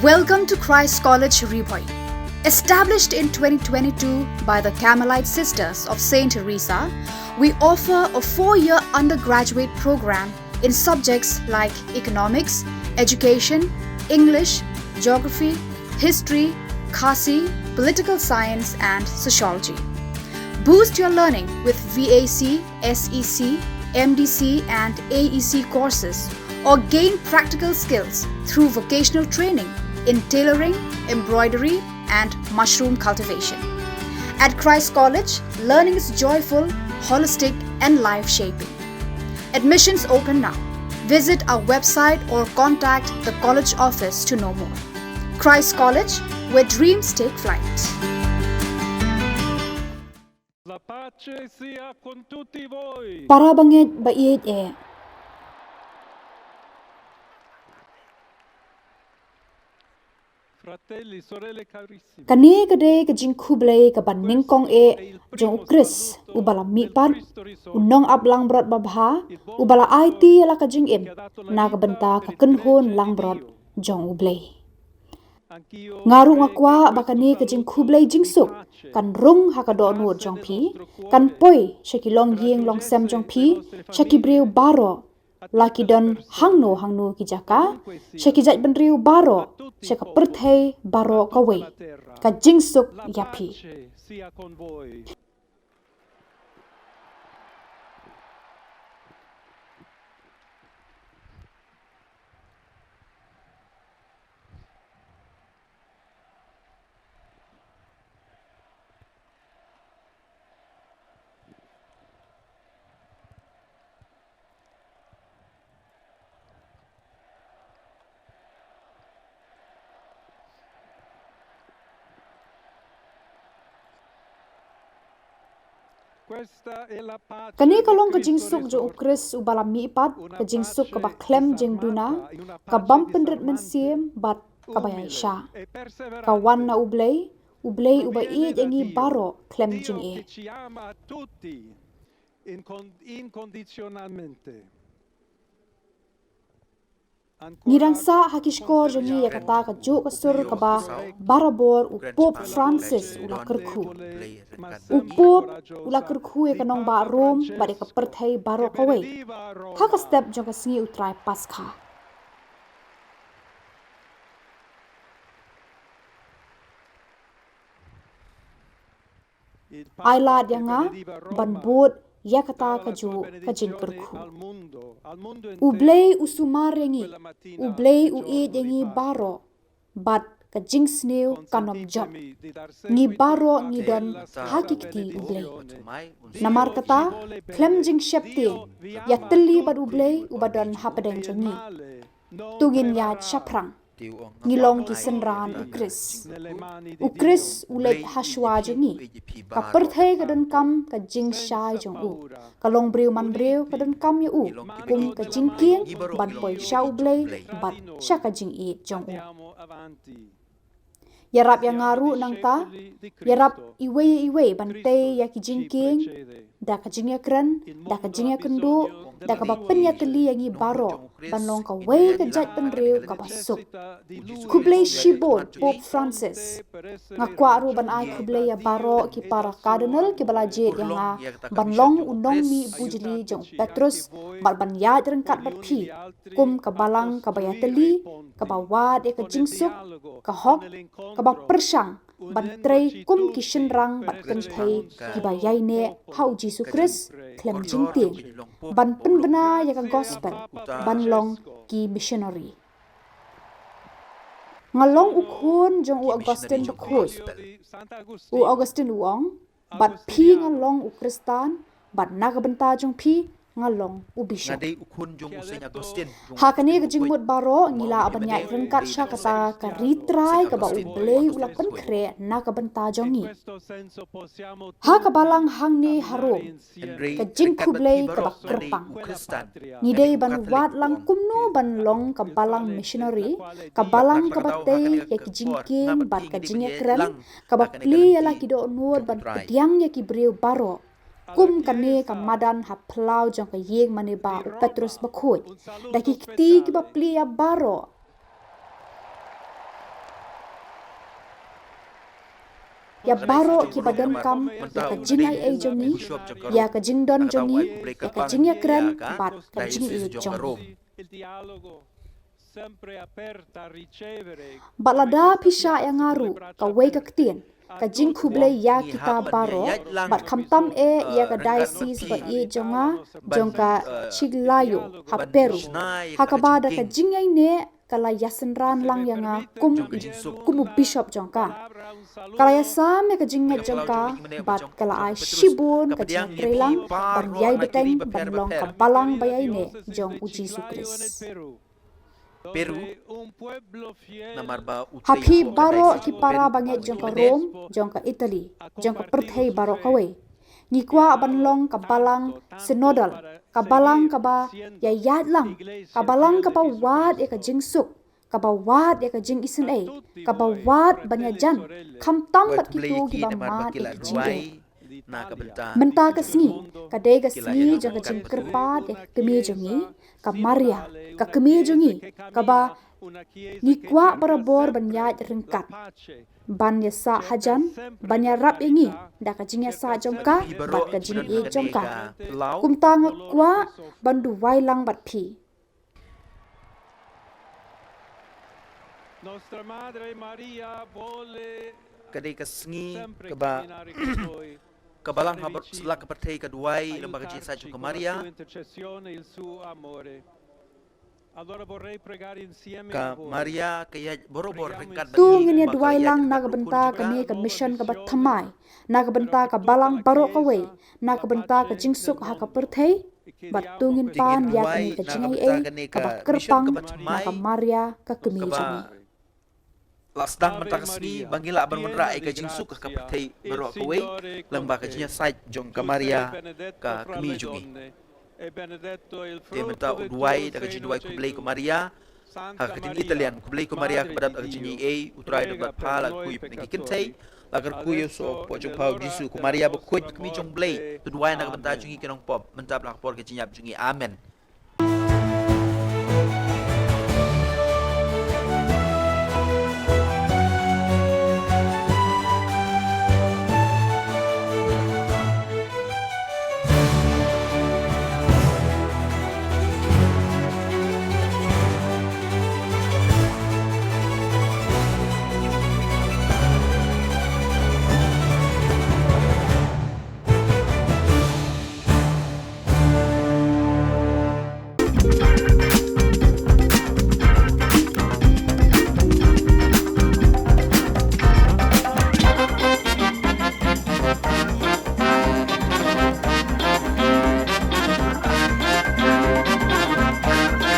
Welcome to Christ College Ripoy. Established in 2022 by the Carmelite Sisters of St. Teresa, we offer a 4-year undergraduate program in subjects like economics, education, English, geography, history, Khasi, political science, and sociology. Boost your learning with VAC, SEC, MDC, and AEC courses, or gain practical skills through vocational training in tailoring, embroidery, and mushroom cultivation. At Christ College, learning is joyful, holistic, and life-shaping. Admissions open now. Visit our website or contact the college office to know more. Christ College, where dreams take flight. La pace sia con tutti voi. Para bangit bait e. Fratelli, sorelle carissimi. Kani kade kajing kublay kaban ningkong e jong ukris ubala mipat unong ablang brot babha ubala IT ala kajing im na kabenta kakenhon lang brot jong ublay. Ngaru ngakwa bakani kajing kublay jingsuk kan rung hakado nuot jong pi kan poi shakilong ying long sem jong pi shakibriu baro laki don hangno ki jaka shakijat benriu baro shaka perthei baro kawe ka jingsuk yapi. Sia con voi. Questa è la pace. Kani kalong ka jingsuk jo ukris ubala mipat ka jingsuk ka baklem jeng duna ka bampendret mensiem bat kabayai sha ka wan na ublay uba i jengi baro klem jeng e. Ci ama a tutti incondizionalmente. Nirangsa hakiskor jongi yakata ka jo kasur ka ba barabor u Pope Francis ula kerku. U Pope ula kerku e kanong ba Rome ba de ka perthai baro kawe. Ha ka step jong ka singi utrai paskha. Ailad yanga ban bot yakata ka jo ka jing kerku. Ublay usumar yengi, ublay uid yengi baro, bat ka jing sneu kanom job. Ngi baro ngi don hakikti ublay. Namar kata, klem jing shepti, ya teli bad ublay ubadon hapadeng jongi. Tugin yad shaprang, ngilong ki senran ukris. Ukris ulet hashwa jongi, ka perthai ka don kam ka jing shai jong u. Kalong briu man briu ka don kam ya u, kum ka jing kieng, ban poi sha ublay, bat sha ka jing i jong u. Yarap yang ngaru nang ta, yarap iwe bante ya ki jing kieng, da ka jing ya kren, da ka jing ya kendu, da ka bapen ya teli yang i baro, ban long ka wei ka jat penriu ka basuk. Kublay shibon Pope Francis, ngakwa aru ban ai kublay ya baro ki para cardinal ki balajet yang nga ban long unong mi bujili jong Petrus, bat ban yad rengkat bat pi, kum ka balang ka bayateli, ka bawad ya ka jingsuk, ka hok, ka ba persang, ban trei kum ki shenrang bat kenthei ki bayai ne hau Jesu Christ klem jingting, ban penbena ya ka gospel, ban long ki missionary. Ngalong ukhun jong u Augustine bakhus. U Augustine uong, bat pi ngalong u Kristan, bat nagabenta jong pi ngalong u bishop. Nadai ukhun jong usain Agustin. Hakani ka jingmut baro ngila abanyai rengkat sya kata ka ritrai ka ba ublay ulak penkre nagabenta jongi. Ha ka balang hang ni harum ka jing kublay ka ba kerpang. Ngidei ban wat lang kumno ban long ka balang missionary, ka balang ka batay ya ki jingking bat ka jingya kren, ka ba pli yala kido nuod ban pediang ya ki briu baro. kum kane ka madan ha plau jong ka yeng mane ba Petrus bakhut daki kti ki ba plia baro ya baro ki badan kam ya ka jing ai jongi ya ka jing don jongi ya ka jing ya kren bat ka jing i jongi Il dialogo sempre aperta a ricevere balada pisha yang ngaru ka wei ka ktien ka jing khuble ya kita baro bat khamtam ya ka diocese ba ye jonga jongka chiglayo ha Peru hakabada ka jing ai ne kala yasenran lang yanga kum bishop jongka kala yasam ya ka jing ne jongka bat kala ai shibun ka jing trelang ban yai beteng ban long ka balang bayai ne jong uji sukris Peru na marba happy baro ki para banget jongka Rome jongka Italy jongka perthei baro kawe ngikwa banlong ka balang synodal ka balang ka ba ya yad lang ka balang ka ba wad e ka jingsuk ka ba wad e ka jing isen ka ba wad banya jan kam tam bat kitu ki ba ma e ka jing na kabenta menta ka sngi ka de ka sngi jongka jing kerpat e kemi jongi ka Maria ka kemi jongi ka ba ngikwa barabor banyaj ringkat ban ya sa hajan ban ya rap ingi da ka jing ya sa jongka bat ka jing e jongka kum tang kwa bandu wailang bat phi Nostra Madre Maria vuole kadai kasngi sempre kaba camminare con noi. kabalang habar setelah kepertai keduai lembaga aiutarci jasa con ke la Maria sua intercessione e il suo amore. Allora vorrei pregare insieme ka a voi. Maria kaya borobor ringkat tu ngini duai lang naga benta ka me ka mission ka bat thamai naga benta ka balang baro ka wei naga benta ka jingsuk ha ka perthei bat tungin pan ya ka ni ka jingai ka ba kerpang naga Maria ka kemi jongi lasdang mentakasni bangila ban menra ka jingsuk ka pertai baro ka wei lembaga jasa site jong ka Maria ka kemi jongi Tementa uduai daga jiduai kublai ke Maria hakatin Italian kublai ke Maria kepada daga jinyi A utrai daga pala kui pengi kentai lagar kuyo so pojong pau jisu ke Maria bukut kemi jong blai tuduai naga benta jungi kenong pop menta blak por ke jinyap jungi amen